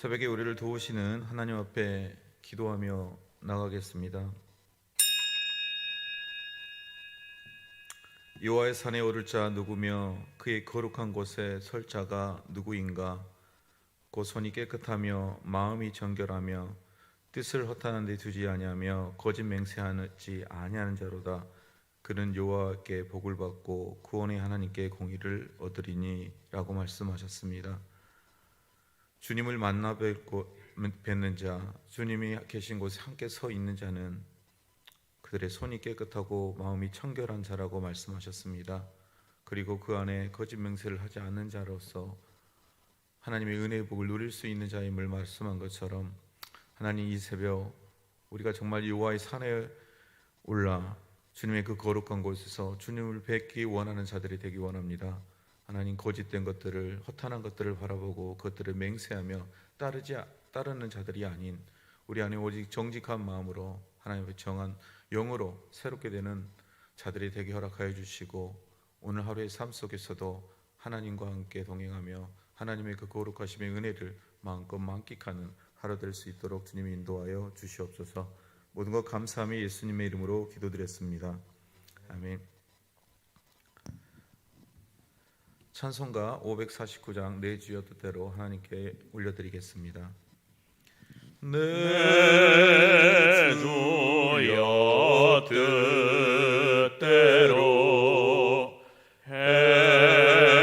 새벽에 우리를 도우시는 하나님 앞에 기도하며 나가겠습니다. 여호와의 산에 오를 자 누구며 그의 거룩한 곳에 설 자가 누구인가? 곧 손이 깨끗하며 마음이 정결하며 뜻을 허탄한 데 두지 아니하며 거짓 맹세하지 아니하는 자로다. 그는 여호와께 복을 받고 구원의 하나님께 공의를 얻으리니 라고 말씀하셨습니다. 주님을 만나 뵙는 자, 주님이 계신 곳에 함께 서 있는 자는 그들의 손이 깨끗하고 마음이 청결한 자라고 말씀하셨습니다. 그리고 그 안에 거짓 맹세를 하지 않는 자로서 하나님의 은혜의 복을 누릴 수 있는 자임을 말씀한 것처럼 하나님, 이 새벽 우리가 정말 여호와의 산에 올라 주님의 그 거룩한 곳에서 주님을 뵙기 원하는 자들이 되기 원합니다. 하나님, 거짓된 것들을, 허탄한 것들을 바라보고 그것들을 맹세하며 따르는 자들이 아닌 우리 안에 오직 정직한 마음으로 하나님의 정한 영으로 새롭게 되는 자들이 되게 허락하여 주시고, 오늘 하루의 삶 속에서도 하나님과 함께 동행하며 하나님의 그 거룩하심의 은혜를 마음껏 만끽하는 하루 될 수 있도록 주님이 인도하여 주시옵소서. 모든 것 감사하며 예수님의 이름으로 기도드렸습니다. 아멘. 찬송가 549장 내 주여 뜻대로 하나님께 올려드리겠습니다. 내 주여 뜻대로 행하시옵소서.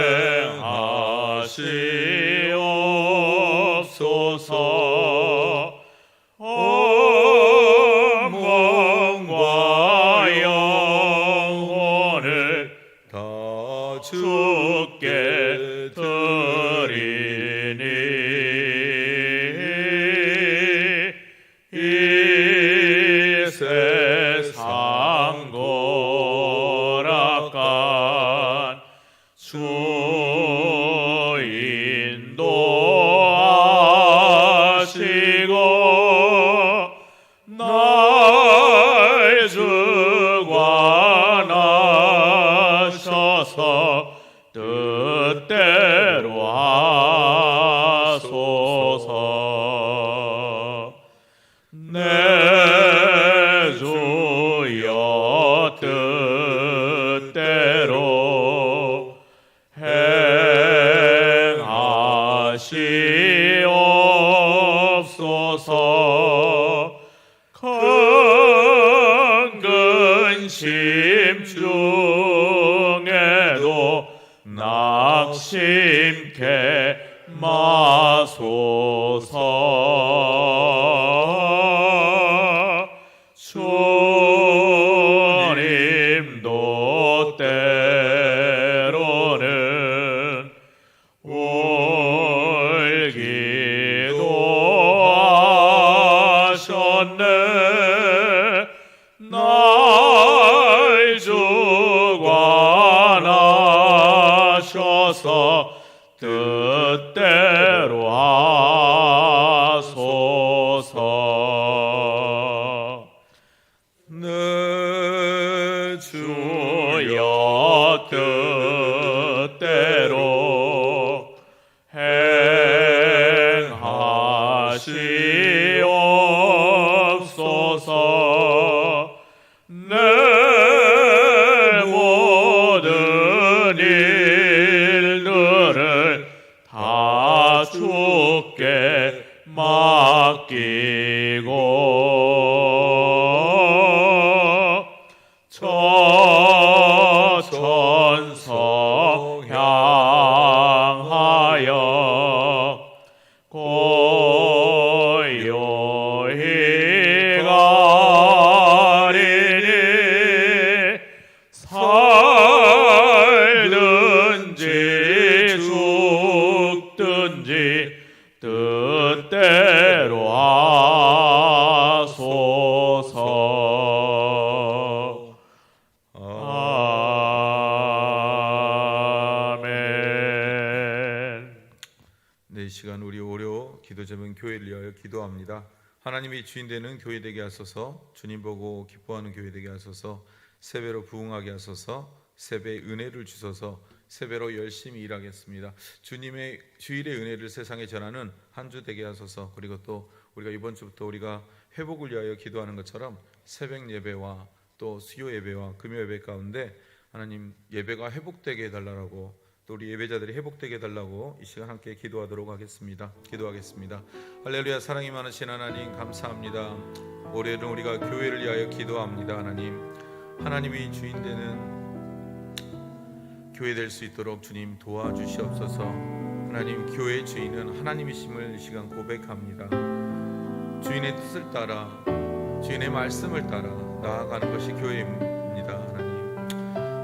온 몸과 영혼을 다 주께 드리니 이 세상 고락한 주 인도하시고 날 주관하셔서 뜻대로 하소서. 내 주여 뜻대로 행하시옵소서. 큰 근심 중에도 낙심케 마소서. 주님도 때로는 울기도 하셨네. 날 주관하셔서 뜻대로 하소서. 내 주여 뜻대로 행하시옵소서. 내 모든 일들을 다 주께 맡기고 저 천성 향하여 고요히 가리니 살든지 죽든지 뜻대로 하소서. 아멘. 네, 이 시간 우리 오려 기도 제목 교회를 위하여 기도합니다. 하나님이 주인 되는 교회 되게 하소서. 주님 보고 기뻐하는 교회 되게 하소서. 세배로 부응하게 하소서. 세배의 은혜를 주셔서 세배로 열심히 일하겠습니다. 주님의 주일의 은혜를 세상에 전하는 한 주 되게 하소서. 그리고 또 우리가 이번 주부터 우리가 회복을 위하여 기도하는 것처럼 새벽 예배와 또 수요 예배와 금요 예배 가운데 하나님 예배가 회복되게 해달라고, 또 우리 예배자들이 회복되게 해달라고 이 시간 함께 기도하도록 하겠습니다. 기도하겠습니다. 할렐루야. 사랑이 많으신 하나님 감사합니다. 올해는 우리가 교회를 위하여 기도합니다. 하나님이 주인 되는 교회 될 수 있도록 주님 도와주시옵소서. 하나님, 교회의 주인은 하나님이심을 이 시간 고백합니다. 주인의 뜻을 따라, 주인의 말씀을 따라 나아가는 것이 교회입니다.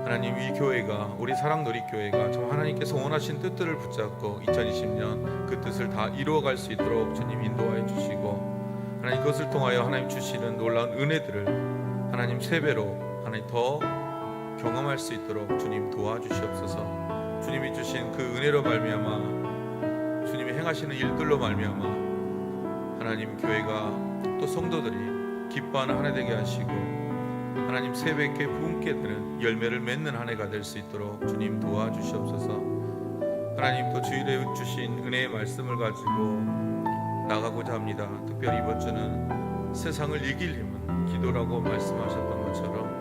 하나님, 이 교회가, 우리 사랑놀이교회가 참 하나님께서 원하신 뜻들을 붙잡고 2020년 그 뜻을 다 이루어갈 수 있도록 주님 인도하여 주시고, 하나님 그것을 통하여 하나님 주시는 놀라운 은혜들을 하나님 세배로 하나님 더 경험할 수 있도록 주님 도와주시옵소서. 주님이 주신 그 은혜로 말미암아, 주님이 행하시는 일들로 말미암아 하나님 교회가 또 성도들이 기뻐하는 한 해 되게 하시고, 하나님 새벽에 부흥케 되는 열매를 맺는 한 해가 될 수 있도록 주님 도와주시옵소서. 하나님 또 주일에 주신 은혜의 말씀을 가지고 나가고자 합니다. 특별히 이번 주는 세상을 이길 힘은 기도라고 말씀하셨던 것처럼,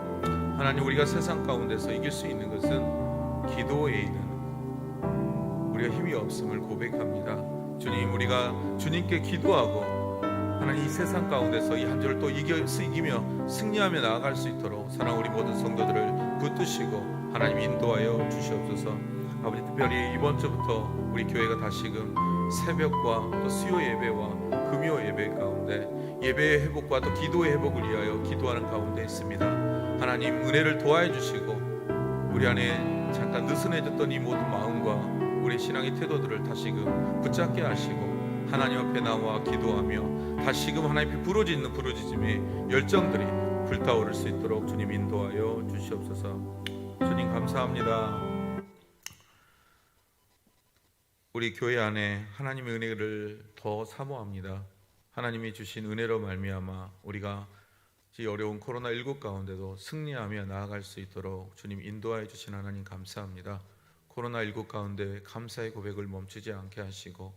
하나님 우리가 세상 가운데서 이길 수 있는 것은 기도에 있는 우리가 힘이 없음을 고백합니다. 주님, 우리가 주님께 기도하고 하나님 이 세상 가운데서 이 한 주를 또 이기며 승리하며 나아갈 수 있도록 사랑 우리 모든 성도들을 붙드시고 하나님 인도하여 주시옵소서. 아버지, 특별히 이번 주부터 우리 교회가 다시금 새벽과 또 수요 예배와 금요 예배 가운데 예배의 회복과 또 기도의 회복을 위하여 기도하는 가운데 있습니다. 하나님 은혜를 도와해 주시고 우리 안에 잠깐 느슨해졌던 이 모든 마음과 우리 신앙의 태도들을 다시금 붙잡게 하시고 하나님 앞에 나와 기도하며 다시금 하나님 앞에 부르짖는 부르짖음의 열정들이 불타오를 수 있도록 주님 인도하여 주시옵소서. 주님 감사합니다. 우리 교회 안에 하나님의 은혜를 더 사모합니다. 하나님이 주신 은혜로 말미암아 우리가 이 어려운 코로나19 가운데도 승리하며 나아갈 수 있도록 주님 인도하여 주신 하나님 감사합니다. 코로나19 가운데 감사의 고백을 멈추지 않게 하시고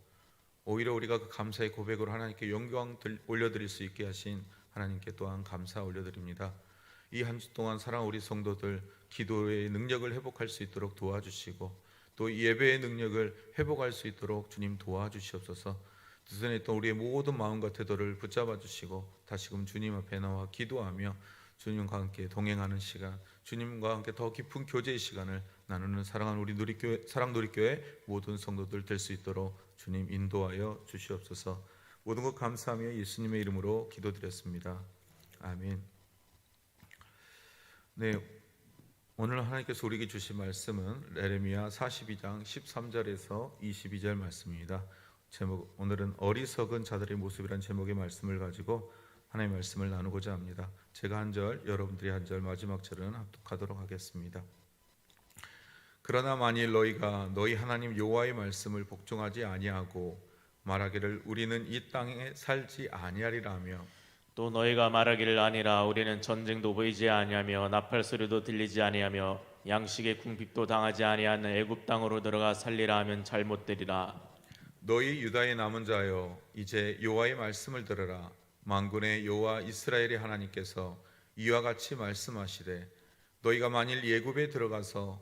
오히려 우리가 그 감사의 고백으로 하나님께 영광 올려드릴 수 있게 하신 하나님께 또한 감사 올려드립니다. 이 한 주 동안 사랑 우리 성도들 기도의 능력을 회복할 수 있도록 도와주시고 또 예배의 능력을 회복할 수 있도록 주님 도와주시옵소서. 느슨했던 우리의 모든 마음과 태도를 붙잡아 주시고 다시금 주님 앞에 나와 기도하며 주님과 함께 동행하는 시간, 주님과 함께 더 깊은 교제의 시간을 나누는 사랑하는 우리 사랑놀이교회 모든 성도들 될 수 있도록 주님 인도하여 주시옵소서. 모든 것 감사하며 예수님의 이름으로 기도드렸습니다. 아멘. 네, 오늘 하나님께서 우리에게 주신 말씀은 예레미야 42장 13절에서 22절 말씀입니다. 제목, 오늘은 어리석은 자들의 모습이란 제목의 말씀을 가지고 하나님의 말씀을 나누고자 합니다. 제가 한 절, 여러분들이 한 절, 마지막 절은 합독하도록 하겠습니다. 그러나 만일 너희가 너희 하나님 여호와의 말씀을 복종하지 아니하고 말하기를 우리는 이 땅에 살지 아니하리라 하며 또 너희가 말하기를 아니라 우리는 전쟁도 보이지 아니하며 나팔 소리도 들리지 아니하며 양식의 궁핍도 당하지 아니하는 애굽 땅으로 들어가 살리라 하면 잘못되리라. 너희 유다의 남은 자여 이제 여호와의 말씀을 들으라. 만군의 여호와 이스라엘의 하나님께서 이와 같이 말씀하시되 너희가 만일 애굽에 들어가서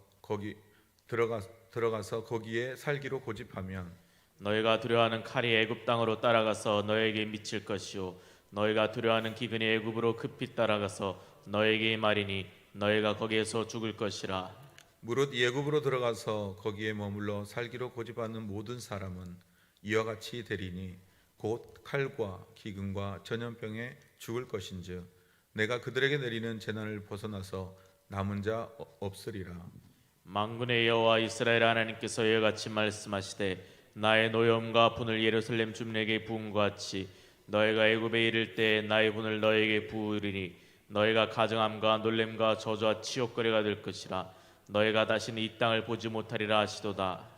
거기에 살기로 고집하면 너희가 두려워하는 칼이 애굽 땅으로 따라가서 너희에게 미칠 것이요 너희가 두려워하는 기근이 애굽으로 급히 따라가서 너희에게 말이니 너희가 거기에서 죽을 것이라. 무릇 애굽으로 들어가서 거기에 머물러 살기로 고집하는 모든 사람은 이와 같이 되리니 곧 칼과 기근과 전염병에 죽을 것인즉 내가 그들에게 내리는 재난을 벗어나서 남은 자 없으리라. 만군의 여호와 이스라엘 하나님께서 이와 같이 말씀하시되 나의 노여움과 분을 예루살렘 주민에게 부은 것 같이 너희가 애굽에 이를 때 나의 분을 너희에게 부으리니 너희가 가증함과 놀램과 저주와 치욕거리가 될 것이라. 너희가 다시는 이 땅을 보지 못하리라 하시도다.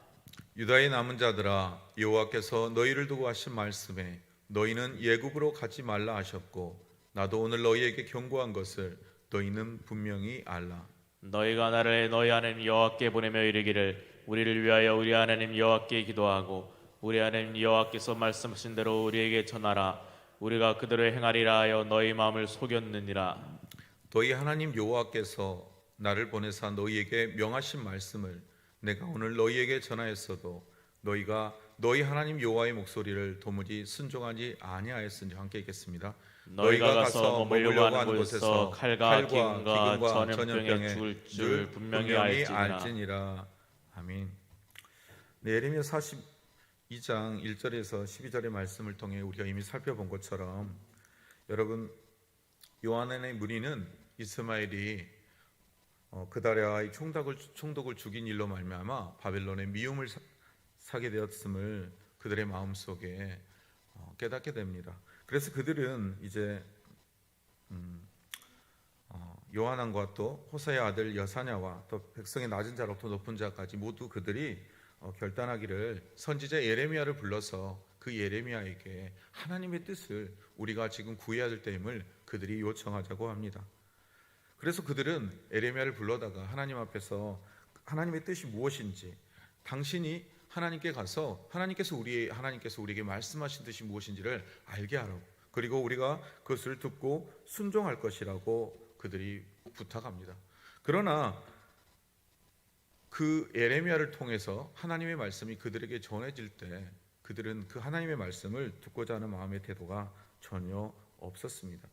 유다의 남은 자들아 여호와께서 너희를 두고 하신 말씀에 너희는 애굽으로 가지 말라 하셨고 나도 오늘 너희에게 경고한 것을 너희는 분명히 알라. 너희가 나를 너희 하나님 여호와께 보내며 이르기를 우리를 위하여 우리 하나님 여호와께 기도하고 우리 하나님 여호와께서 말씀하신 대로 우리에게 전하라. 우리가 그대로 행하리라 하여 너희 마음을 속였느니라. 너희 하나님 여호와께서 나를 보내사 너희에게 명하신 말씀을 내가 오늘 너희에게 전하였어도 너희가 너희 하나님 여호와의 목소리를 도무지 순종하지 아니하였으니 함께 읽겠습니다. 너희가 가서 머물려고 하는 곳에서 칼과 기근과 전염병에 죽을 줄 분명히 알지니라. 아멘. 네, 예레미야 42장 1절에서 12절의 말씀을 통해 우리가 이미 살펴본 것처럼 여러분 요한의 무리는 이스마엘이 그다랴의 총독을 죽인 일로 말미암아 바벨론의 미움을 사게 되었음을 그들의 마음속에 깨닫게 됩니다. 그래서 그들은 이제 요하난과 또 호사의 아들 여사냐와 또 백성의 낮은 자로부터 높은 자까지 모두 그들이 결단하기를 선지자 예레미야를 불러서 그 예레미야에게 하나님의 뜻을 우리가 지금 구해야 될 때임을 그들이 요청하자고 합니다. 그래서 그들은 예레미야를 불러다가 하나님 앞에서 하나님의 뜻이 무엇인지, 당신이 하나님께 가서 하나님께서 우리에게 말씀하신 뜻이 무엇인지를 알게 하라고, 그리고 우리가 그것을 듣고 순종할 것이라고 그들이 부탁합니다. 그러나 그 예레미야를 통해서 하나님의 말씀이 그들에게 전해질 때 그들은 그 하나님의 말씀을 듣고자 하는 마음의 태도가 전혀 없었습니다.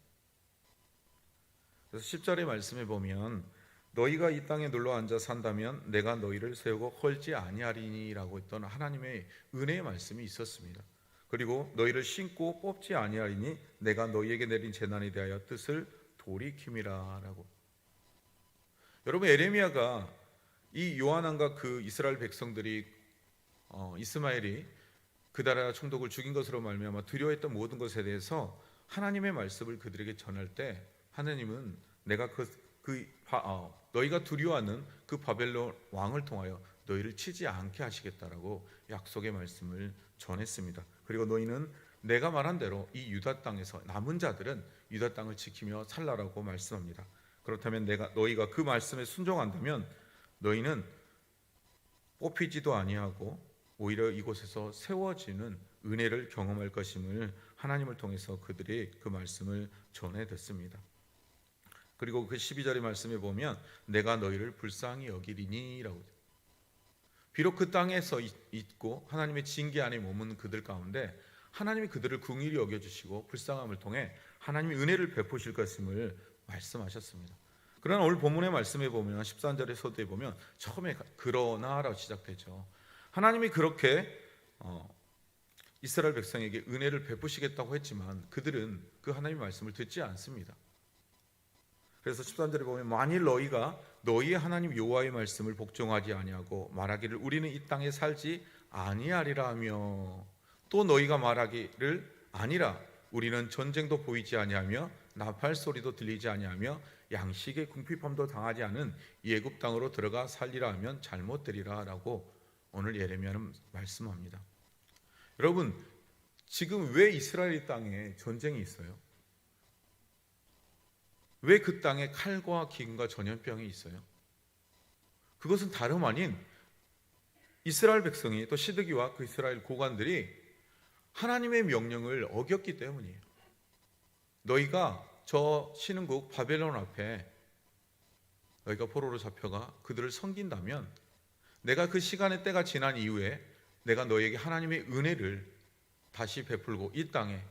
그래서 10절의 말씀에 보면 너희가 이 땅에 눌러 앉아 산다면 내가 너희를 세우고 헐지 아니하리니라고 했던 하나님의 은혜의 말씀이 있었습니다. 그리고 너희를 신고 뽑지 아니하리니 내가 너희에게 내린 재난에 대하여 뜻을 돌이킴이라라고. 여러분, 예레미야가 이 요한안과 그 이스라엘 백성들이 이스마엘이 그다랴 총독을 죽인 것으로 말미암아 두려워했던 모든 것에 대해서 하나님의 말씀을 그들에게 전할 때 하나님은 내가 너희가 두려워하는 그 바벨론 왕을 통하여 너희를 치지 않게 하시겠다라고 약속의 말씀을 전했습니다. 그리고 너희는 내가 말한 대로 이 유다 땅에서 남은 자들은 유다 땅을 지키며 살라라고 말씀합니다. 그렇다면 너희가 그 말씀에 순종한다면 너희는 뽑히지도 아니하고 오히려 이곳에서 세워지는 은혜를 경험할 것임을 하나님을 통해서 그들이 그 말씀을 전해듣습니다. 그리고 그 12절의 말씀에 보면 내가 너희를 불쌍히 여기리니라고. 비록 그 땅에서 있고 하나님의 징계 안에 머무는 그들 가운데 하나님이 그들을 긍휼히 여겨주시고 불쌍함을 통해 하나님의 은혜를 베푸실 것임을 말씀하셨습니다. 그러나 오늘 본문의 말씀에 보면 13절의 서두에 보면 처음에 그러나라고 시작되죠. 하나님이 그렇게 이스라엘 백성에게 은혜를 베푸시겠다고 했지만 그들은 그 하나님의 말씀을 듣지 않습니다. 그래서 13절에 보면 만일 너희가 너희의 하나님 여호와의 말씀을 복종하지 아니하고 말하기를 우리는 이 땅에 살지 아니하리라 하며 또 너희가 말하기를 아니라 우리는 전쟁도 보이지 아니하며 나팔 소리도 들리지 아니하며 양식의 궁핍함도 당하지 않은 예굽 땅으로 들어가 살리라 하면 잘못되리라 라고 오늘 예레미야는 말씀합니다. 여러분, 지금 왜 이스라엘 땅에 전쟁이 있어요? 왜 그 땅에 칼과 기근과 전염병이 있어요? 그것은 다름 아닌 이스라엘 백성이 또 시드기와 그 이스라엘 고관들이 하나님의 명령을 어겼기 때문이에요. 너희가 저 신흥국 바벨론 앞에 너희가 포로로 잡혀가 그들을 섬긴다면 내가 그 시간의 때가 지난 이후에 내가 너희에게 하나님의 은혜를 다시 베풀고 이 땅에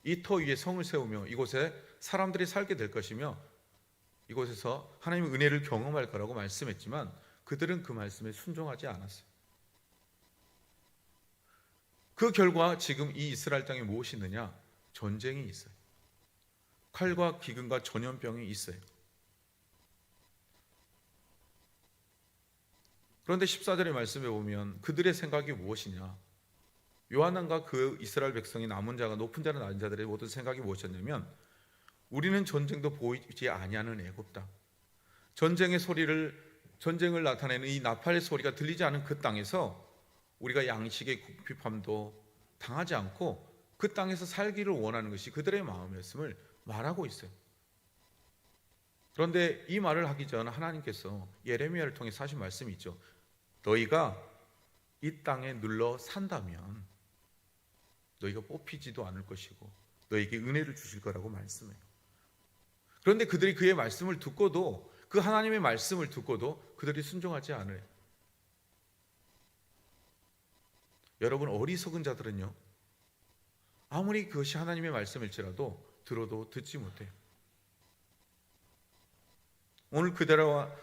이 터 위에 성을 세우며 이곳에 사람들이 살게 될 것이며 이곳에서 하나님의 은혜를 경험할 거라고 말씀했지만 그들은 그 말씀에 순종하지 않았어요. 그 결과 지금 이 이스라엘 땅에 무엇이 있느냐? 전쟁이 있어요. 칼과 기근과 전염병이 있어요. 그런데 14절의 말씀에 보면 그들의 생각이 무엇이냐? 요한안과 그 이스라엘 백성의 남은 자가 높은 자나 낮은 자들의 모든 생각이 무엇이었냐면 우리는 전쟁도 보이지 아니하는 애굽 땅, 전쟁을 나타내는 이 나팔의 소리가 들리지 않은 그 땅에서 우리가 양식의 궁핍함도 당하지 않고 그 땅에서 살기를 원하는 것이 그들의 마음이었음을 말하고 있어요. 그런데 이 말을 하기 전 하나님께서 예레미야를 통해 하신 말씀이 있죠. 너희가 이 땅에 눌러 산다면 너희가 뽑히지도 않을 것이고 너희에게 은혜를 주실 거라고 말씀해요. 그런데 그들이 그의 말씀을 듣고도, 그 하나님의 말씀을 듣고도 그들이 순종하지 않으래요. 여러분, 어리석은 자들은요, 아무리 그것이 하나님의 말씀일지라도 들어도 듣지 못해요. 오늘 그대로와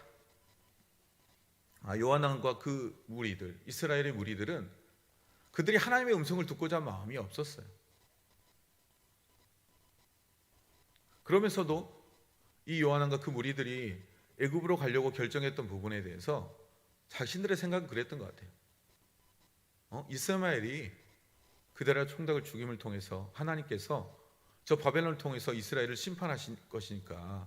요한왕과 그 무리들, 이스라엘의 무리들은 그들이 하나님의 음성을 듣고자 마음이 없었어요. 그러면서도 이 요한왕과 그 무리들이 애굽으로 가려고 결정했던 부분에 대해서 자신들의 생각은 그랬던 것 같아요. 이스마엘이 그대라 총독을 죽임을 통해서 하나님께서 저 바벨론을 통해서 이스라엘을 심판하실 것이니까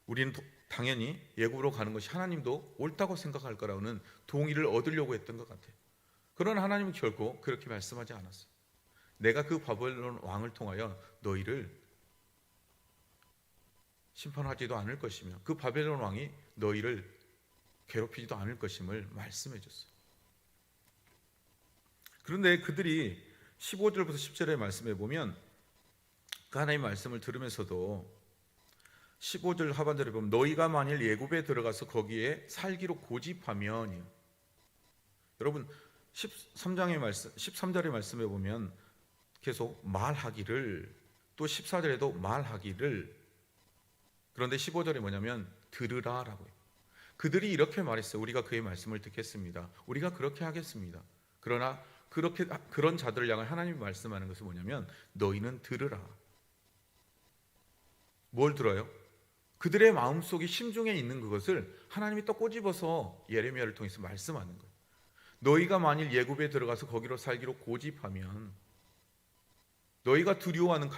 우리는 당연히 애굽으로 가는 것이 하나님도 옳다고 생각할 거라는 동의를 얻으려고 했던 것 같아요. 그러나 하나님은 결코 그렇게 말씀하지 않았어요. 내가 그 바벨론 왕을 통하여 너희를 심판하지도 않을 것이며 그 바벨론 왕이 너희를 괴롭히지도 않을 것임을 말씀해 줬어요. 그런데 그들이 15절부터 10절의 말씀에 보면 그 하나님의 말씀을 들으면서도 15절 하반절에 보면 너희가 만일 애굽에 들어가서 거기에 살기로 고집하면, 여러분 13장의 말씀, 13절의 말씀에 보면 계속 말하기를, 또 14절에도 말하기를, 그런데 15절에 뭐냐면 들으라라고 해요. 그들이 이렇게 말했어요. 우리가 그의 말씀을 듣겠습니다. 우리가 그렇게 하겠습니다. 그러나 그런 자들을 향해 하나님이 말씀하는 것은 뭐냐면 너희는 들으라. 뭘 들어요? 그들의 마음속에 심중에 있는 그것을 하나님이 또 꼬집어서 예레미야를 통해서 말씀하는 거예요. 너희가 만일 애굽에 들어가서 거기로 살기로 고집하면, 너희가 두려워하는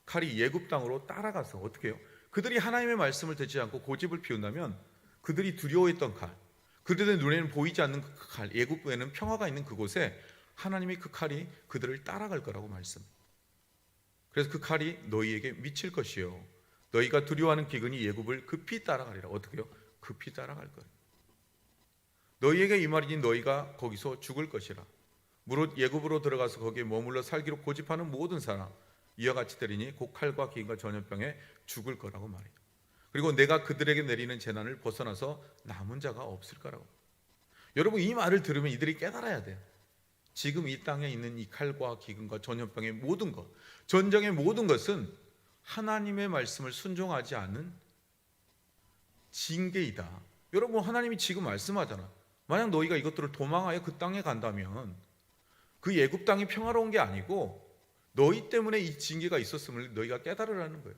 칼이 애굽 땅으로 따라가서 어떻게 해요? 그들이 하나님의 말씀을 듣지 않고 고집을 피운다면 그들이 두려워했던 칼, 그들의 눈에는 보이지 않는 그 칼, 애굽에는 평화가 있는 그곳에 하나님의 그 칼이 그들을 따라갈 거라고 말씀해요. 그래서 그 칼이 너희에게 미칠 것이요 너희가 두려워하는 기근이 애굽을 급히 따라가리라. 어떻게 해요? 급히 따라갈 거예요. 너희에게 이 말이니 너희가 거기서 죽을 것이라. 무릇 애굽으로 들어가서 거기에 머물러 살기로 고집하는 모든 사람 이와 같이 되리니 곧 칼과 기근과 전염병에 죽을 거라고 말해요. 그리고 내가 그들에게 내리는 재난을 벗어나서 남은 자가 없을 거라고. 여러분, 이 말을 들으면 이들이 깨달아야 돼요. 지금 이 땅에 있는 이 칼과 기근과 전염병의 모든 것, 전쟁의 모든 것은 하나님의 말씀을 순종하지 않는 징계이다. 여러분, 하나님이 지금 말씀하잖아. 만약 너희가 이것들을 도망하여 그 땅에 간다면 그 애굽 땅이 평화로운 게 아니고 너희 때문에 이 징계가 있었음을 너희가 깨달으라는 거예요.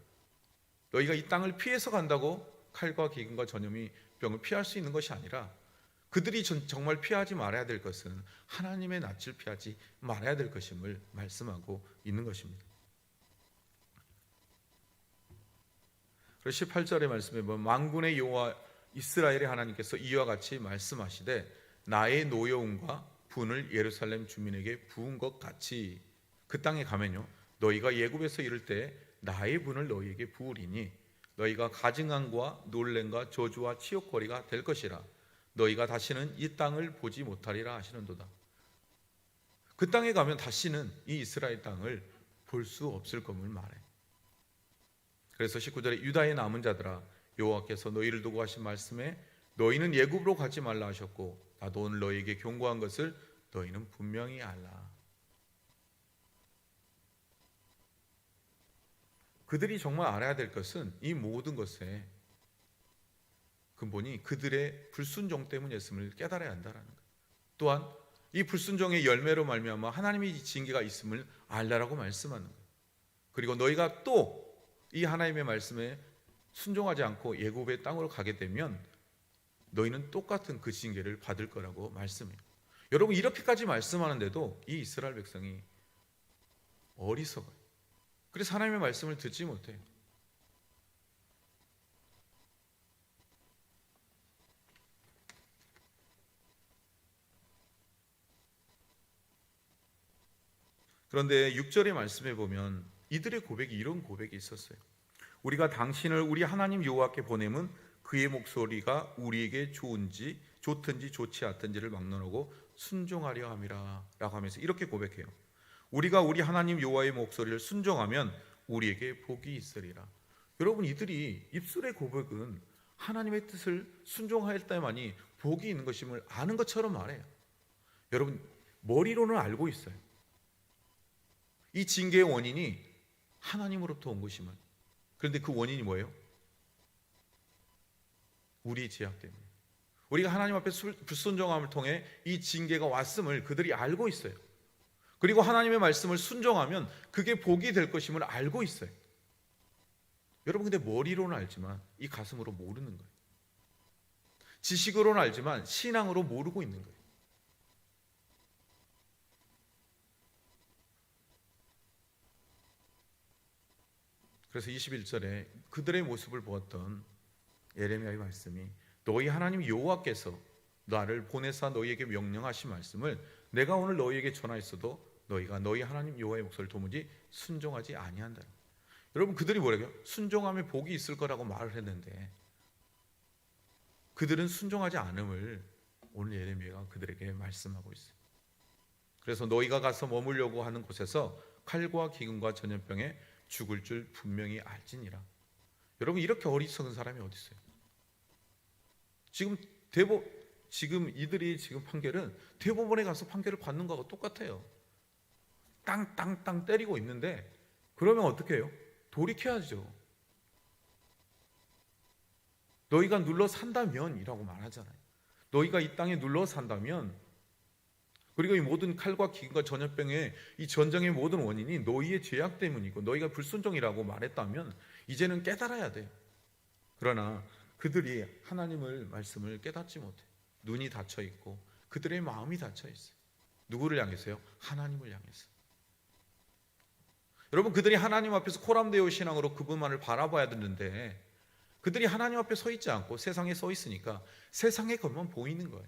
너희가 이 땅을 피해서 간다고 칼과 기근과 전염이 병을 피할 수 있는 것이 아니라 그들이 정말 피하지 말아야 될 것은 하나님의 낯을 피하지 말아야 될 것임을 말씀하고 있는 것입니다. 그래서 18절의 말씀에 보면 만군의 여호와 이스라엘의 하나님께서 이와 같이 말씀하시되 나의 노여움과 분을 예루살렘 주민에게 부은 것 같이 그 땅에 가면요 너희가 애굽에서 이를 때 나의 분을 너희에게 부으리니 너희가 가증함과 놀램과 저주와 치욕거리가 될 것이라. 너희가 다시는 이 땅을 보지 못하리라 하시는도다. 그 땅에 가면 다시는 이 이스라엘 땅을 볼 수 없을 것을 말해. 그래서 19절에 유다의 남은 자들아 여호와께서 너희를 두고 하신 말씀에 너희는 애굽으로 가지 말라 하셨고 나도 오늘 너희에게 경고한 것을 너희는 분명히 알라. 그들이 정말 알아야 될 것은 이 모든 것의 근본이 그들의 불순종 때문이었음을 깨달아야 한다는 거예요. 또한 이 불순종의 열매로 말미암아 하나님의 징계가 있음을 알라라고 말씀하는 거예요. 그리고 너희가 또 이 하나님의 말씀에 순종하지 않고 애굽의 땅으로 가게 되면 너희는 똑같은 그 징계를 받을 거라고 말씀해요. 여러분, 이렇게까지 말씀하는데도 이 이스라엘 백성이 어리석어요. 그래서 하나님의 말씀을 듣지 못해요. 그런데 6절의 말씀에 보면 이들의 고백이 이런 고백이 있었어요. 우리가 당신을 우리 하나님 여호와께 보내면 그의 목소리가 우리에게 좋든지 좋지 않든지를 막론하고 순종하려 함이라 라고 하면서 이렇게 고백해요. 우리가 우리 하나님 여호와의 목소리를 순종하면 우리에게 복이 있으리라. 여러분, 이들이 입술의 고백은 하나님의 뜻을 순종할 때만이 복이 있는 것임을 아는 것처럼 말해요. 여러분, 머리로는 알고 있어요. 이 징계의 원인이 하나님으로부터 온 것임을. 그런데 그 원인이 뭐예요? 우리의 죄악 때문에. 우리가 하나님 앞에 불순종함을 통해 이 징계가 왔음을 그들이 알고 있어요. 그리고 하나님의 말씀을 순종하면 그게 복이 될 것임을 알고 있어요. 여러분, 근데 머리로는 알지만 이 가슴으로 모르는 거예요. 지식으로는 알지만 신앙으로 모르고 있는 거예요. 그래서 21절에 그들의 모습을 보았던 예레미야의 말씀이 너희 하나님 여호와께서 나를 보내사 너희에게 명령하신 말씀을 내가 오늘 너희에게 전하였어도 너희가 너희 하나님 여호와의 목소리를 도무지 순종하지 아니한다. 여러분, 그들이 뭐라고요? 순종하면 복이 있을 거라고 말을 했는데 그들은 순종하지 않음을 오늘 예레미야가 그들에게 말씀하고 있어요. 그래서 너희가 가서 머물려고 하는 곳에서 칼과 기근과 전염병에 죽을 줄 분명히 알지니라. 여러분, 이렇게 어리석은 사람이 어디 있어요? 지금 이들이 지금 판결은 대법원에 가서 판결을 받는 거하고 똑같아요. 땅 때리고 있는데 그러면 어떻게 해요? 돌이켜야죠. 너희가 눌러 산다면 이라고 말하잖아요. 너희가 이 땅에 눌러 산다면, 그리고 이 모든 칼과 기근과 전염병의 이 전쟁의 모든 원인이 너희의 죄악 때문이고 너희가 불순종이라고 말했다면 이제는 깨달아야 돼요. 그러나 그들이 하나님의 말씀을 깨닫지 못해. 눈이 닫혀 있고 그들의 마음이 닫혀 있어요. 누구를 향해서요? 하나님을 향해서. 여러분, 그들이 하나님 앞에서 코람데오 신앙으로 그분만을 바라봐야 되는데 그들이 하나님 앞에 서 있지 않고 세상에 서 있으니까 세상의 것만 보이는 거예요.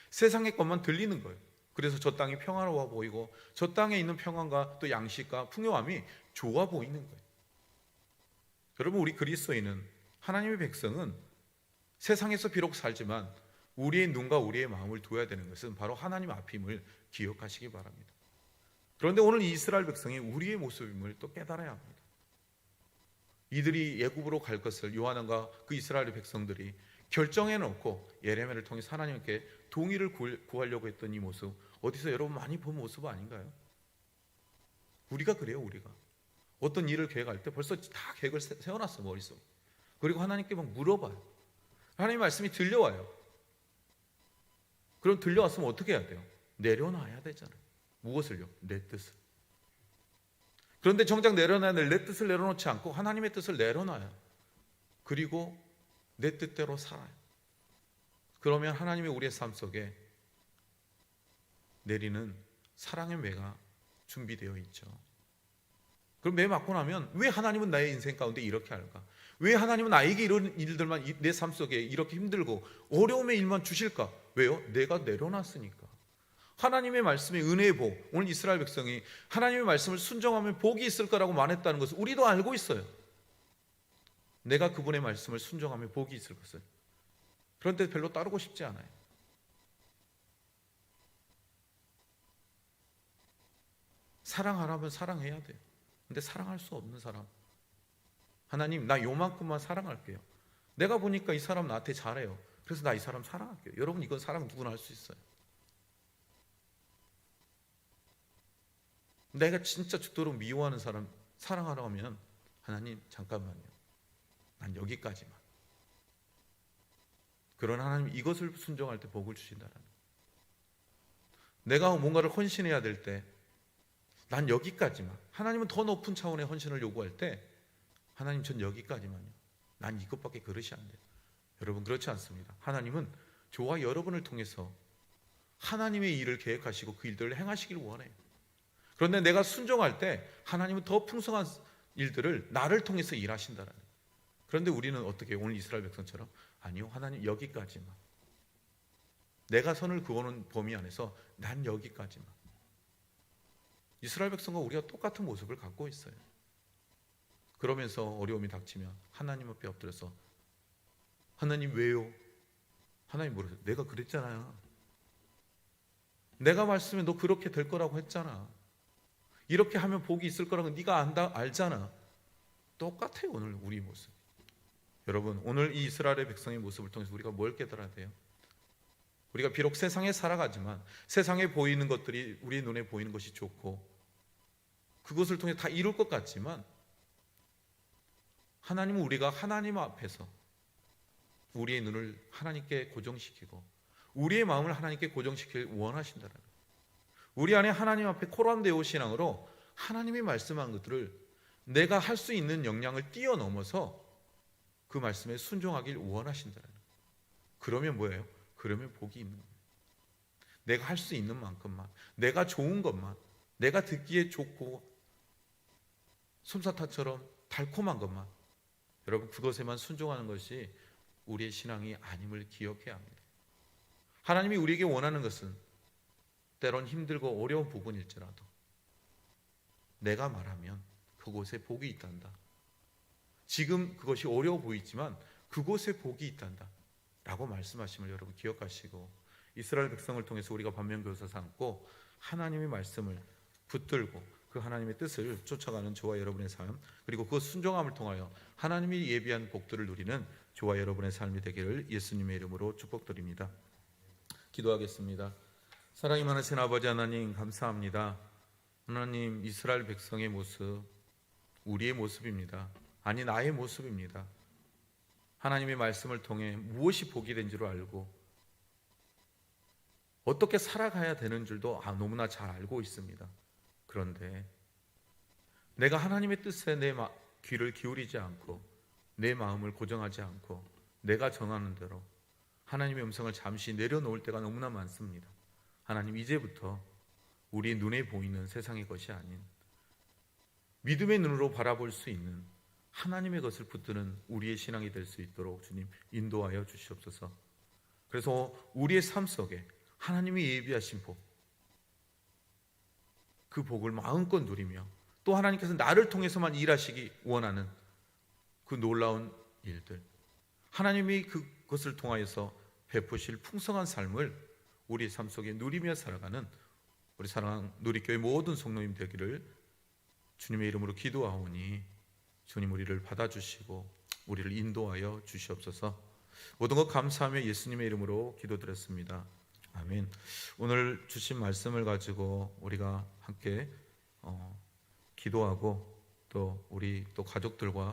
세상의 것만 들리는 거예요. 그래서 저 땅이 평화로워 보이고 저 땅에 있는 평안과 또 양식과 풍요함이 좋아 보이는 거예요. 여러분, 우리 그리스도인은, 하나님의 백성은 세상에서 비록 살지만 우리의 눈과 우리의 마음을 둬야 되는 것은 바로 하나님 앞임을 기억하시기 바랍니다. 그런데 오늘 이스라엘 백성이 우리의 모습임을 또 깨달아야 합니다. 이들이 애굽으로 갈 것을 요한과 그 이스라엘 백성들이 결정해 놓고 예레미야를 통해 하나님께 동의를 구하려고 했던 이 모습, 어디서 여러분 많이 본 모습 아닌가요? 우리가 그래요. 우리가 어떤 일을 계획할 때 벌써 다 계획을 세워놨어, 머릿속에. 그리고 하나님께 막 물어봐요. 하나님 말씀이 들려와요. 그럼 들려왔으면 어떻게 해야 돼요? 내려놔야 되잖아요. 무엇을요? 내 뜻을. 그런데 정작 내려놔야 될 내 뜻을 내려놓지 않고 하나님의 뜻을 내려놔요. 그리고 내 뜻대로 살아요. 그러면 하나님이 우리의 삶 속에 내리는 사랑의 매가 준비되어 있죠. 그럼 매 맞고 나면 왜 하나님은 나의 인생 가운데 이렇게 할까? 왜 하나님은 나에게 이런 일들만, 내 삶 속에 이렇게 힘들고 어려움의 일만 주실까? 왜요? 내가 내려놨으니까. 하나님의 말씀의 은혜의 복, 오늘 이스라엘 백성이 하나님의 말씀을 순종하면 복이 있을 거라고 말했다는 것을 우리도 알고 있어요. 내가 그분의 말씀을 순종하면 복이 있을 것을. 그런데 별로 따르고 싶지 않아요. 사랑하라면 사랑해야 돼요. 근데 사랑할 수 없는 사람, 하나님, 나 요만큼만 사랑할게요. 내가 보니까 이 사람 나한테 잘해요. 그래서 나 이 사람 사랑할게요. 여러분, 이건 사랑 누구나 할 수 있어요. 내가 진짜 죽도록 미워하는 사람 사랑하라면 하나님, 잠깐만요. 난 여기까지만. 그런 하나님, 이것을 순종할 때 복을 주신다라는. 내가 뭔가를 헌신해야 될 때 난 여기까지만. 하나님은 더 높은 차원의 헌신을 요구할 때 하나님, 전 여기까지만요. 난 이것밖에 그릇이 안 돼요. 여러분, 그렇지 않습니다. 하나님은 저와 여러분을 통해서 하나님의 일을 계획하시고 그 일들을 행하시길 원해요. 그런데 내가 순종할 때 하나님은 더 풍성한 일들을 나를 통해서 일하신다라는. 그런데 우리는 어떻게 해요? 오늘 이스라엘 백성처럼 아니요, 하나님 여기까지만. 내가 선을 그어놓은 범위 안에서 난 여기까지만. 이스라엘 백성과 우리가 똑같은 모습을 갖고 있어요. 그러면서 어려움이 닥치면 하나님 앞에 엎드려서 하나님 왜요? 하나님 물으세요. 내가 그랬잖아요. 내가 말씀에 너 그렇게 될 거라고 했잖아. 이렇게 하면 복이 있을 거라고 네가 알잖아. 똑같아요. 오늘 우리 모습. 여러분, 오늘 이 이스라엘의 백성의 모습을 통해서 우리가 뭘 깨달아야 돼요? 우리가 비록 세상에 살아가지만 세상에 보이는 것들이 우리 눈에 보이는 것이 좋고 그것을 통해 다 이룰 것 같지만 하나님은 우리가 하나님 앞에서 우리의 눈을 하나님께 고정시키고 우리의 마음을 하나님께 고정시키길 원하신다는 거예요. 우리 안에 하나님 앞에 코람데오 신앙으로 하나님이 말씀한 것들을 내가 할 수 있는 역량을 뛰어넘어서 그 말씀에 순종하길 원하신다는 거예요. 그러면 뭐예요? 그러면 복이 있는 거예요. 내가 할 수 있는 만큼만, 내가 좋은 것만, 내가 듣기에 좋고 솜사탕처럼 달콤한 것만, 여러분 그것에만 순종하는 것이 우리의 신앙이 아님을 기억해야 합니다. 하나님이 우리에게 원하는 것은 때론 힘들고 어려운 부분일지라도 내가 말하면 그곳에 복이 있단다. 지금 그것이 어려워 보이지만 그곳에 복이 있단다 라고 말씀하심을 여러분 기억하시고 이스라엘 백성을 통해서 우리가 반면교사 삼고 하나님의 말씀을 붙들고 그 하나님의 뜻을 쫓아가는 저와 여러분의 삶, 그리고 그 순종함을 통하여 하나님이 예비한 복들을 누리는 저와 여러분의 삶이 되기를 예수님의 이름으로 축복드립니다. 기도하겠습니다. 사랑이 많으신 아버지 하나님, 감사합니다. 하나님, 이스라엘 백성의 모습 우리의 모습입니다. 아니 나의 모습입니다. 하나님의 말씀을 통해 무엇이 복이 된 줄 알고 어떻게 살아가야 되는 줄도 너무나 잘 알고 있습니다. 그런데 내가 하나님의 뜻에 내 귀를 기울이지 않고 내 마음을 고정하지 않고 내가 정하는 대로 하나님의 음성을 잠시 내려놓을 때가 너무나 많습니다. 하나님, 이제부터 우리 눈에 보이는 세상의 것이 아닌 믿음의 눈으로 바라볼 수 있는 하나님의 것을 붙드는 우리의 신앙이 될 수 있도록 주님 인도하여 주시옵소서. 그래서 우리의 삶 속에 하나님이 예비하신 복, 그 복을 마음껏 누리며 또 하나님께서 나를 통해서만 일하시기 원하는 그 놀라운 일들, 하나님이 그것을 통하여서 베푸실 풍성한 삶을 우리의 삶 속에 누리며 살아가는 우리 사랑하는 누리교회 모든 성도님 되기를 주님의 이름으로 기도하오니 주님 우리를 받아주시고 우리를 인도하여 주시옵소서. 모든 것 감사하며 예수님의 이름으로 기도드렸습니다. 아멘. 오늘 주신 말씀을 가지고 우리가 함께 기도하고 또 우리 또 가족들과